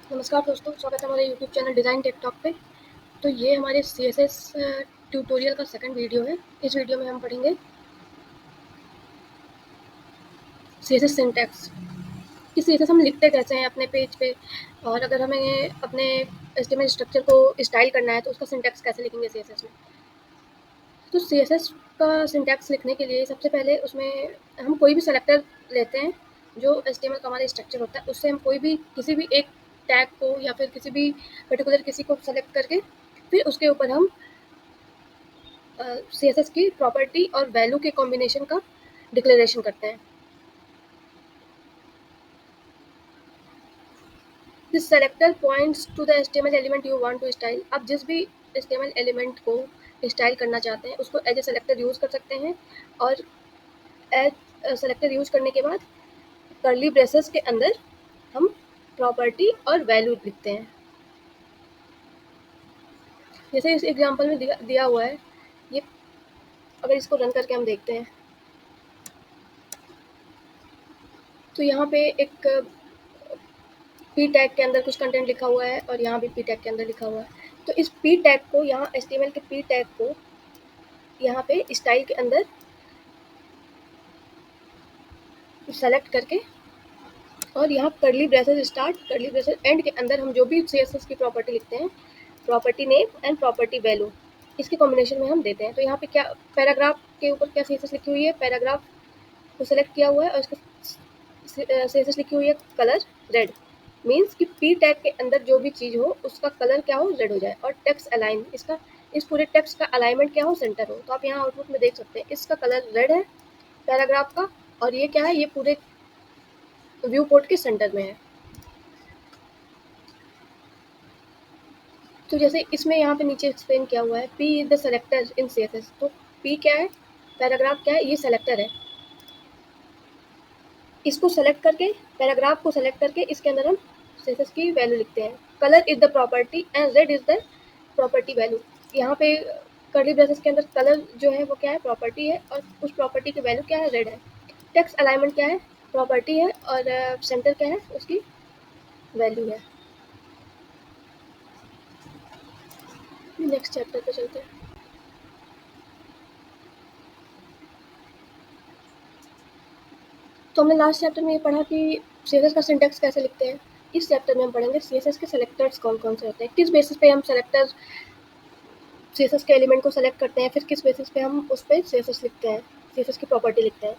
नमस्कार दोस्तों, स्वागत है हमारे YouTube channel design tech talk पे। तो ये हमारे CSS ट्यूटोरियल का सेकंड वीडियो है। इस वीडियो में हम पढ़ेंगे CSS सिंटैक्स कि CSS हम लिखते कैसे हैं अपने पेज पे, और अगर हमें अपने HTML स्ट्रक्चर को स्टाइल करना है तो उसका सिंटैक्स कैसे लिखेंगे CSS में। तो CSS का सिंटैक्स लिखने के लिए सबसे पहले उसमें हम कोई भी सेलेक्टर लेते हैं जो HTML का हमारा स्ट्रक्चर होता है, उससे हम कोई भी किसी भी एक टैग को या फिर किसी भी पर्टिकुलर किसी को सेलेक्ट करके फिर उसके ऊपर हम CSS की प्रॉपर्टी और वैल्यू के कॉम्बिनेशन का डिक्लेरेशन करते हैं। This selector points to the HTML element you want to style. आप जिस भी HTML एलिमेंट को स्टाइल करना चाहते हैं उसको एज ए सेलेक्टर यूज़ कर सकते हैं, और एज सेलेक्टर यूज करने के बाद कर्ली ब्रेसेस के अंदर हम प्रॉपर्टी और वैल्यू लिखते हैं। जैसे इस एग्जांपल में दिया हुआ है, ये अगर इसको रन करके हम देखते हैं तो यहाँ पे एक पी टैग के अंदर कुछ कंटेंट लिखा हुआ है और यहाँ भी पी टैग के अंदर लिखा हुआ है। तो इस पी टैग को, यहाँ HTML के पी टैग को यहाँ पे स्टाइल के अंदर सेलेक्ट करके और यहाँ curly braces start curly braces and के अंदर हम जो भी CSS की प्रॉपर्टी लिखते हैं, property name and property value, इसके कॉम्बिनेशन में हम देते हैं। तो यहाँ पे क्या पैराग्राफ के ऊपर क्या CSS लिखी हुई है, पैराग्राफ को सेलेक्ट किया हुआ है और इसका CSS लिखी हुई है कलर रेड। मीन्स कि पी टैग के अंदर जो भी चीज़ हो उसका कलर क्या हो, रेड हो जाए। और टेक्स्ट अलाइन, इसका इस पूरे टेक्स्ट का अलाइनमेंट क्या हो, सेंटर हो। तो आप यहाँ आउटपुट में देख सकते हैं इसका कलर रेड है पैराग्राफ का, और ये क्या है, ये पूरे व्यू पोर्ट के सेंटर में है। तो जैसे इसमें यहाँ पे नीचे एक्सप्लेन किया हुआ है, P is the selector in CSS। तो पी क्या है, पैराग्राफ क्या है, ये सेलेक्टर है। इसको सेलेक्ट करके, पैराग्राफ को सेलेक्ट करके इसके अंदर हम CSS की वैल्यू लिखते हैं। Colour is the property and red is the property value. यहाँ पे कर्ली ब्रेसेस के अंदर कलर जो है वो क्या है, प्रॉपर्टी है, और उस प्रॉपर्टी की वैल्यू क्या है, रेड है। टेक्स्ट अलाइनमेंट क्या है, प्रॉपर्टी है, और सेंटर क्या है, उसकी वैल्यू है। नेक्स्ट चैप्टर पे चलते हैं। तो हमने लास्ट चैप्टर में ये पढ़ा कि CSS का सिंटैक्स कैसे लिखते हैं। इस चैप्टर में हम पढ़ेंगे CSS के सेलेक्टर्स कौन कौन से होते हैं, किस बेसिस पे हम सेलेक्टर CSS के एलिमेंट को सेलेक्ट करते हैं, फिर किस बेसिस पे हम उस पर CSS लिखते हैं, CSS की प्रॉपर्टी लिखते हैं।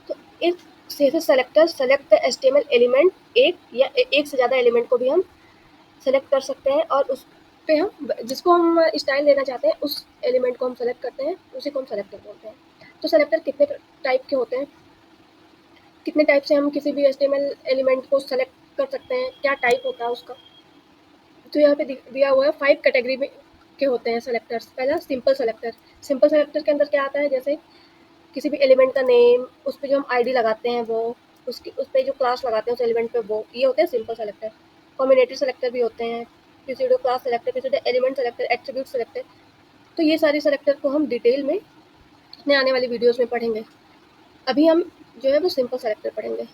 तो इस CSS selector select the HTML element, एक या एक से ज़्यादा एलिमेंट को भी हम सेलेक्ट कर सकते हैं, और उस पे हम जिसको हम स्टाइल देना चाहते हैं उस एलिमेंट को हम सेलेक्ट करते हैं, उसी को हम सेलेक्टर बोलते हैं। तो सेलेक्टर कितने टाइप के होते हैं, कितने टाइप से हम किसी भी HTML एलिमेंट को सेलेक्ट कर सकते हैं, क्या टाइप होता है उसका। तो यहाँ पे दिया हुआ है 5 कैटेगरी में के होते हैं सेलेक्टर्स। पहला सिंपल सेलेक्टर। सिंपल सेलेक्टर के अंदर क्या आता है, जैसे किसी भी एलिमेंट का नेम, उस पर जो हम आईडी लगाते हैं वो, उसकी उस पर जो क्लास लगाते हैं उस एलिमेंट पे वो, ये होते हैं सिंपल सेलेक्टर। कॉम्बिनेटरी सेलेक्टर भी होते हैं, pseudo class selector, pseudo element selector, attribute selector. तो ये सारे सेलेक्टर को हम डिटेल में अपने आने वाली वीडियोज़ में पढ़ेंगे। अभी हम जो है वो सिंपल सेलेक्टर पढ़ेंगे,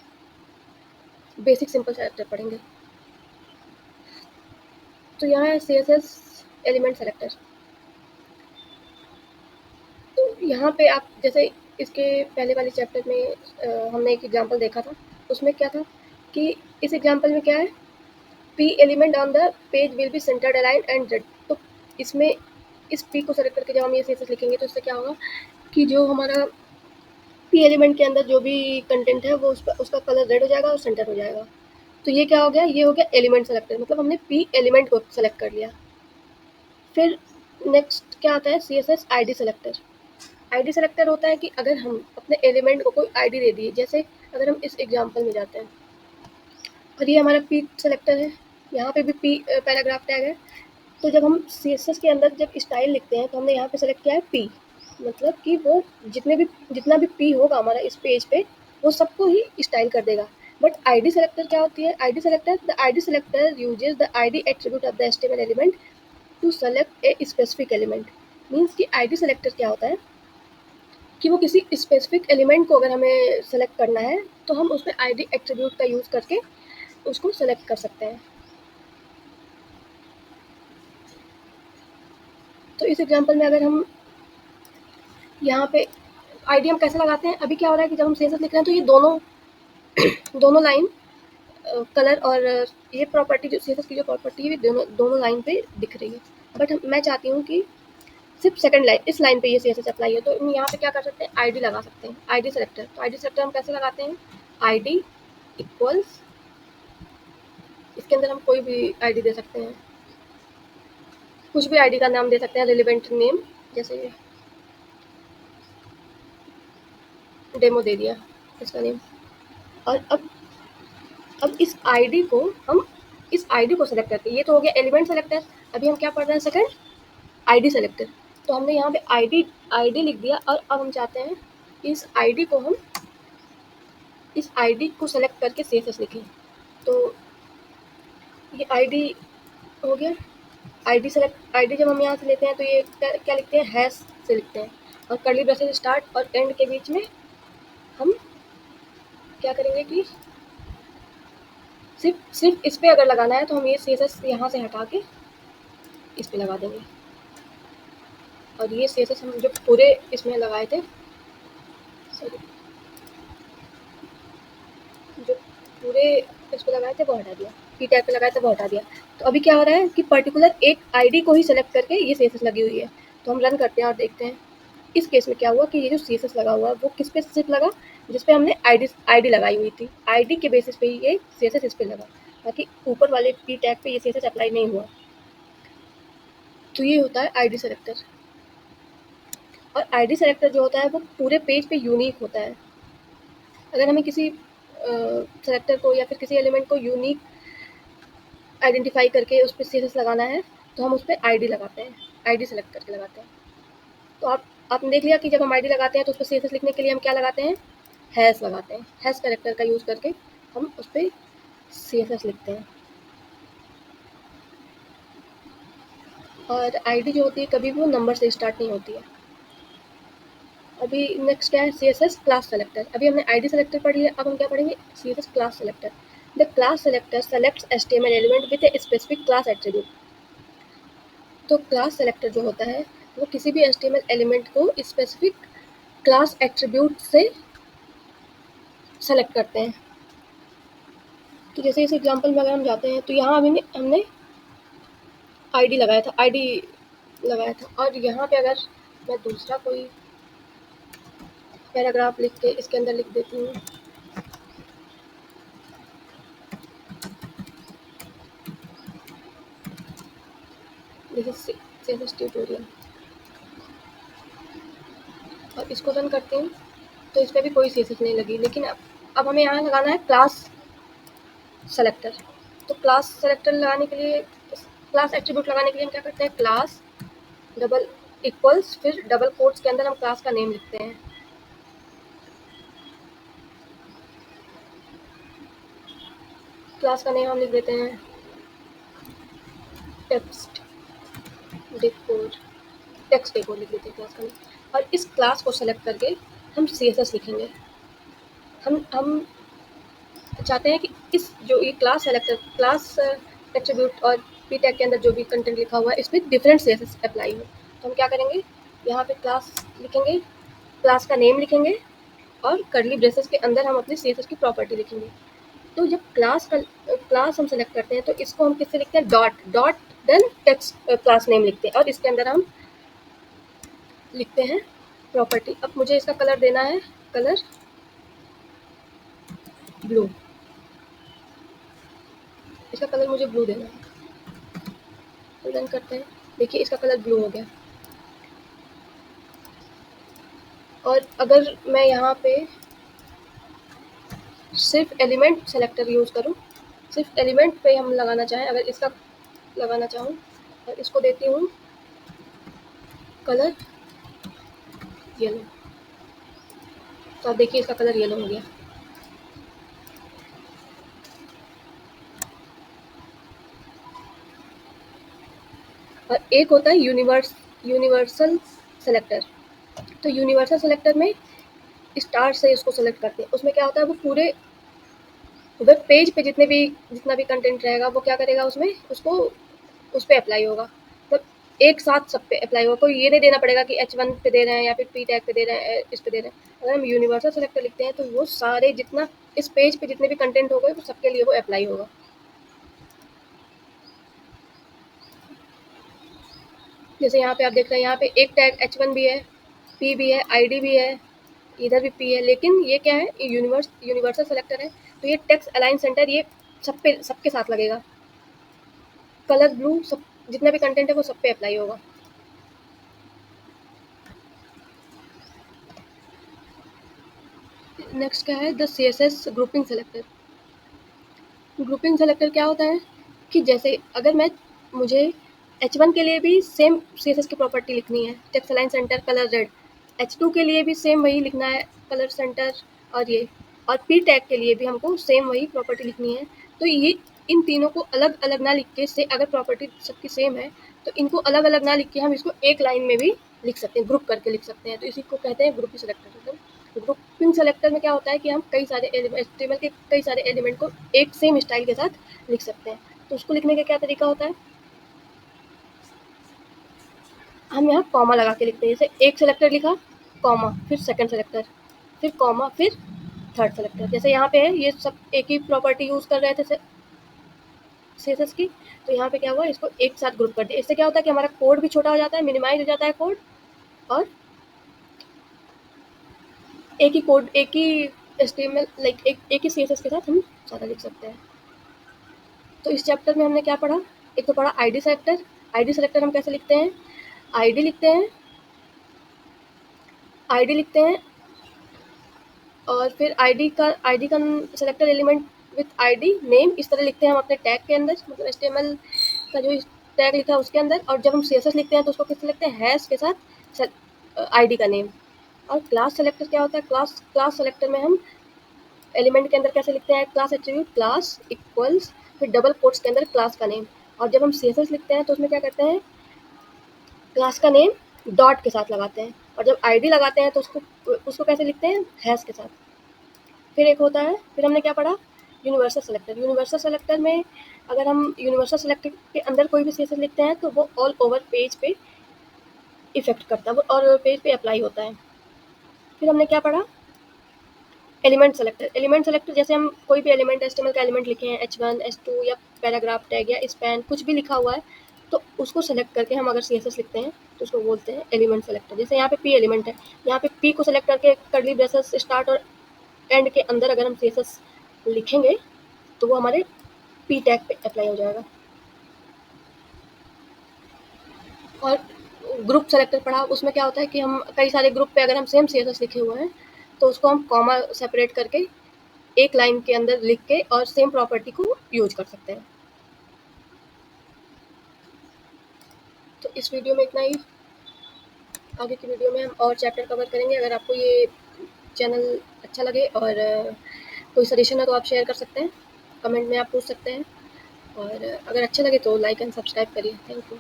बेसिक सिंपल सेलेक्टर पढ़ेंगे। तो यहाँ है CSS एलिमेंट सेलेक्टर। तो यहाँ पे आप जैसे इसके पहले वाले चैप्टर में हमने एक एग्जांपल देखा था, उसमें क्या था कि इस एग्जांपल में क्या है, P element on the page will be centred align and red. तो इसमें इस पी को सेलेक्ट करके जब हम ये CSS लिखेंगे तो इससे क्या होगा कि जो हमारा पी एलिमेंट के अंदर जो भी कंटेंट है वो उसका कलर रेड हो जाएगा और सेंटर हो जाएगा। तो ये क्या हो गया, ये हो गया एलिमेंट सेलेक्टर, मतलब हमने पी एलिमेंट को सेलेक्ट कर लिया। फिर नेक्स्ट क्या आता है, CSS ID selector. ID selector होता है कि अगर हम अपने एलिमेंट को कोई आईडी दे दिए, जैसे अगर हम इस एग्जांपल में जाते हैं और ये हमारा पी सेलेक्टर है, यहाँ पे भी पी पैराग्राफ टैग है। तो जब हम CSS के अंदर जब स्टाइल लिखते हैं तो हमने यहाँ पे सेलेक्ट किया है पी, मतलब कि वो जितना भी पी होगा हमारा इस पेज पे वो सबको ही स्टाइल कर देगा। बट आईडी सेलेक्टर क्या होती है, ID selector uses the ID attribute of the HTML element to select a specific element. Means कि आईडी सेलेक्टर क्या होता है कि वो किसी स्पेसिफिक एलिमेंट को अगर हमें सेलेक्ट करना है तो हम उसमें आईडी एट्रीब्यूट का यूज़ करके उसको सेलेक्ट कर सकते हैं। तो इस एग्जांपल में अगर हम यहाँ पे आईडी हम कैसे लगाते हैं, अभी क्या हो रहा है कि जब हम सीएसएस लिख रहे हैं तो ये दोनों लाइन कलर और ये प्रॉपर्टी जो सीएसएस की जो प्रॉपर्टी है दोनों लाइन पे दिख रही है। बट मैं चाहती हूँ कि सिर्फ सेकंड लाइन, इस लाइन पे ये सीएसएस अप्लाई है, तो हम यहाँ पे क्या कर सकते हैं, आईडी लगा सकते हैं, आईडी सेलेक्टर। तो आईडी सेलेक्टर हम कैसे लगाते हैं, आईडी इक्वल्स, इसके अंदर हम कोई भी आईडी दे सकते हैं, कुछ भी आईडी का नाम दे सकते हैं, रिलेवेंट नेम, जैसे डेमो दे दिया इसका नेम। और अब इस आईडी को हम इस आईडी को सेलेक्ट करके, ये तो हो गया एलिमेंट सेलेक्टर, अभी हम क्या पढ़ रहे हैं, सेकंड आईडी सेलेक्टर। तो हमने यहाँ पे आईडी लिख दिया और अब हम चाहते हैं कि इस आईडी को सेलेक्ट करके सीएसएस लिखें। तो ये आईडी हो गया, आईडी जब हम यहाँ से लेते हैं तो ये क्या लिखते हैं, हैश से लिखते हैं, और कर्ली ब्रेसेस स्टार्ट और एंड के बीच में हम क्या करेंगे कि सिर्फ इस पे अगर लगाना है तो हम ये सीएसएस यहाँ से हटा के इस पे लगा देंगे। और ये सीएसएस हम जो पूरे इसमें लगाए थे, सॉरी, जो पूरे इस पे लगाए थे वो हटा दिया, पी टैग पे लगाए थे वो हटा दिया। तो अभी क्या हो रहा है कि पर्टिकुलर एक आईडी को ही सेलेक्ट करके ये सीएसएस लगी हुई है। तो हम रन करते हैं और देखते हैं इस केस में क्या हुआ कि ये जो सीएसएस लगा हुआ है वो किस पे सिर्फ लगा, जिस पे हमने आईडी लगाई हुई थी, आईडी के बेसिस पे ही ये सीएसएस इस पे लगा, बाकी ऊपर वाले पी टैग पे ये सीएसएस अप्लाई नहीं हुआ। तो ये होता है आईडी सेलेक्टर। और आईडी सेलेक्टर जो होता है वो पूरे पेज पे यूनिक होता है। अगर हमें किसी सेलेक्टर को या फिर किसी एलिमेंट को यूनिक आइडेंटिफाई करके उस पर सीएसएस लगाना है तो हम उस पर आईडी लगाते हैं, आईडी सेलेक्ट करके लगाते हैं। तो आपने देख लिया कि जब हम आईडी लगाते हैं तो उस पर सीएसएस लिखने के लिए हम क्या लगाते हैं, हैश लगाते हैं, हैश कैरेक्टर का यूज़ करके हम उस पर सीएसएस लिखते हैं। और आईडी जो होती है कभी भी वो नंबर से स्टार्ट नहीं होती है। अभी नेक्स्ट क्या है, सीएसएस क्लास सेलेक्टर। अभी हमने आईडी सेलेक्टर पढ़ लिया, अब हम क्या पढ़ेंगे, CSS class selector. The class selector selects HTML element with a specific class attribute. तो क्लास सेलेक्टर जो होता है वो किसी भी एचटीएमएल एलिमेंट को स्पेसिफिक क्लास एट्रीब्यूट से सेलेक्ट करते हैं। तो जैसे इस एग्जांपल में अगर हम जाते हैं तो यहाँ अभी हमने आईडी लगाया था, और यहाँ पे अगर मैं दूसरा कोई पैराग्राफ लिख के इसके अंदर लिख देती हूँ, देखिए सीएसएस ट्यूटोरियल, और इसको रन करती हूँ तो इस पर भी कोई सीएसएस नहीं लगी। लेकिन अब हमें यहाँ लगाना है क्लास सेलेक्टर। तो क्लास सेलेक्टर लगाने के लिए, क्लास एट्रीब्यूट लगाने के लिए हम क्या करते हैं, क्लास डबल इक्वल्स, फिर डबल कोट्स के अंदर हम क्लास का नेम लिखते हैं। क्लास का नेम हम लिख देते हैं टेक्स्ट डेकोर लिख देते हैं क्लास का नेम। और इस क्लास को सेलेक्ट करके हम सीएसएस लिखेंगे। हम चाहते हैं कि इस जो ये क्लास सेलेक्टर, क्लास एट्रीब्यूट और पी टैग के अंदर जो भी कंटेंट लिखा हुआ है इसमें डिफरेंट सीएसएस अप्लाई हो। तो हम क्या करेंगे, यहाँ पे क्लास लिखेंगे, क्लास का नेम लिखेंगे, और कर्ली ब्रेसेस के अंदर हम अपनी सीएसएस की प्रॉपर्टी लिखेंगे। तो जब क्लास हम सेलेक्ट करते हैं तो इसको हम किससे लिखते हैं, dot then text class name लिखते हैं, और इसके अंदर हम लिखते हैं प्रॉपर्टी। अब मुझे इसका कलर देना है, कलर ब्लू, इसका कलर मुझे ब्लू देना है। तो रन करते हैं, देखिए इसका कलर ब्लू हो गया। और अगर मैं यहाँ पे सिर्फ एलिमेंट सेलेक्टर यूज़ करूँ, सिर्फ एलिमेंट पे हम लगाना चाहें, अगर इसका लगाना चाहूँ और इसको देती हूँ कलर येलो, तो आप देखिए इसका कलर येलो हो गया। और एक होता है यूनिवर्सल सेलेक्टर। तो यूनिवर्सल सेलेक्टर में स्टार से इसको सेलेक्ट करते हैं। उसमें क्या होता है, वो पूरे वेब पेज पे जितना भी कंटेंट रहेगा वो क्या करेगा, उसमें उसको उस पर अप्लाई होगा। मतलब एक साथ सब पे अप्लाई होगा। कोई ये नहीं देना पड़ेगा कि H1 पे दे रहे हैं या फिर P टैग पे दे रहे हैं, इस पे दे रहे हैं। अगर हम यूनिवर्सल सेलेक्टर लिखते हैं तो वो सारे जितना इस पेज पे जितने भी कंटेंट हो गए वो सबके लिए वो अप्लाई होगा। जैसे यहाँ पे आप देख रहे हैं, यहाँ पे एक टैग H1 भी है, P भी है, ID भी है, इधर भी P है, लेकिन ये क्या है, ये यूनिवर्सल सेलेक्टर है, तो ये टेक्स्ट अलाइन सेंटर ये सबके साथ लगेगा। कलर ब्लू सब जितना भी कंटेंट है वो सब पे अप्लाई होगा। नेक्स्ट क्या है, the CSS grouping selector. Grouping selector क्या होता है कि जैसे अगर मुझे H1 के लिए भी सेम CSS की प्रॉपर्टी लिखनी है, text align centre colour red, H2 के लिए भी सेम वही लिखना है, कलर सेंटर और ये, और P टैग के लिए भी हमको सेम वही प्रॉपर्टी लिखनी है। तो ये इन तीनों को अलग अलग ना लिख के, से अगर प्रॉपर्टी सबकी सेम है तो इनको अलग अलग ना लिख के हम इसको एक लाइन में भी लिख सकते हैं, ग्रुप करके लिख सकते हैं। तो इसी को कहते हैं ग्रुप सेलेक्टर। ग्रुपिंग सेलेक्टर में क्या होता है कि हम कई सारे HTML के कई सारे एलिमेंट को एक सेम स्टाइल के साथ लिख सकते हैं। तो उसको लिखने का क्या तरीका होता है, हम यहाँ कॉमा लगा के लिखते हैं। जैसे एक सेलेक्टर लिखा, कॉमा, फिर सेकंड सेलेक्टर, फिर कॉमा, फिर थर्ड सेलेक्टर। जैसे यहाँ पे है, ये सब एक ही प्रॉपर्टी यूज़ कर रहे थे CSS की, तो यहाँ पे क्या हुआ, इसको एक साथ ग्रुप कर दिया। इससे क्या होता है कि हमारा कोड भी छोटा हो जाता है, मिनिमाइज हो जाता है कोड, और एक ही कोड, एक ही HTML लाइक एक ही CSS के साथ हम ज़्यादा लिख सकते हैं। तो इस चैप्टर में हमने क्या पढ़ा, एक तो पढ़ा ID सेलेक्टर। ID सेलेक्टर हम कैसे लिखते हैं, ID लिखते हैं, ID लिखते हैं, और फिर ID का selector element with ID name, इस तरह लिखते हैं हम अपने टैग के अंदर, मतलब HTML का जो टैग लिखा है उसके अंदर। और जब हम CSS लिखते हैं तो उसको किससे लिखते हैं, हैश के साथ ID का नेम। और क्लास सेलेक्टर क्या होता है, क्लास सेलेक्टर में हम एलिमेंट के अंदर कैसे लिखते हैं, क्लास एट्रीब्यूट क्लास इक्वल्स, फिर डबल कोट्स के अंदर क्लास का नेम। और जब हम CSS लिखते हैं तो उसमें क्या करते हैं, क्लास का नेम डॉट के साथ लगाते हैं, और जब ID लगाते हैं तो उसको कैसे लिखते हैं, हैश के साथ। फिर एक होता है, फिर हमने क्या पढ़ा, यूनिवर्सल सेलेक्टर। यूनिवर्सल सेलेक्टर में अगर हम यूनिवर्सल सेलेक्टर के अंदर कोई भी CSS लिखते हैं तो वो ऑल ओवर पेज पे इफेक्ट करता है, वो और पेज पे अप्लाई होता है। फिर हमने क्या पढ़ा, एलिमेंट सेलेक्टर। एलिमेंट सेलेक्टर जैसे हम कोई भी एलिमेंट HTML का एलिमेंट लिखे हैं, H1, H2 या पैराग्राफ टैग या स्पैन कुछ भी लिखा हुआ है, तो उसको सेलेक्ट करके हम अगर CSS लिखते हैं तो उसको बोलते हैं एलिमेंट सेलेक्टर। जैसे यहाँ पे P एलिमेंट है, यहाँ पे P को सेलेक्ट करके कर्ली ब्रेसेस स्टार्ट और एंड के अंदर अगर हम CSS लिखेंगे तो वो हमारे P टैग पे अप्लाई हो जाएगा। और ग्रुप सेलेक्टर पढ़ा, उसमें क्या होता है कि हम कई सारे ग्रुप पे अगर हम सेम CSS लिखे हुए हैं तो उसको हम कॉमा सेपरेट करके एक लाइन के अंदर लिख के और सेम प्रॉपर्टी को यूज कर सकते हैं। तो इस वीडियो में इतना ही, आगे की वीडियो में हम और चैप्टर कवर करेंगे। अगर आपको ये चैनल अच्छा लगे और कोई सजेशन है तो आप शेयर कर सकते हैं, कमेंट में आप पूछ सकते हैं, और अगर अच्छा लगे तो लाइक एंड सब्सक्राइब करिए। Thank you.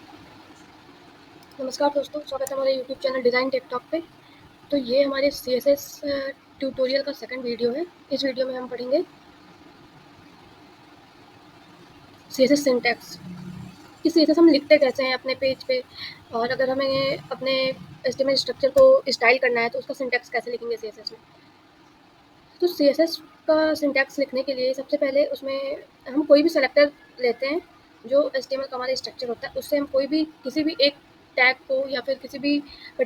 नमस्कार दोस्तों, स्वागत है हमारे YouTube channel design tech talk पे। तो ये हमारे CSS ट्यूटोरियल का सेकंड वीडियो है। इस वीडियो में हम पढ़ेंगे CSS सिंटैक्स कि CSS हम लिखते कैसे हैं अपने पेज पे, और अगर हमें अपने HTML स्ट्रक्चर को स्टाइल करना है तो उसका सिंटैक्स कैसे लिखेंगे CSS में। तो CSS का सिंटैक्स लिखने के लिए सबसे पहले उसमें हम कोई भी सेलेक्टर लेते हैं, जो HTML का हमारा स्ट्रक्चर होता है उससे हम कोई भी किसी भी एक टैग को या फिर किसी भी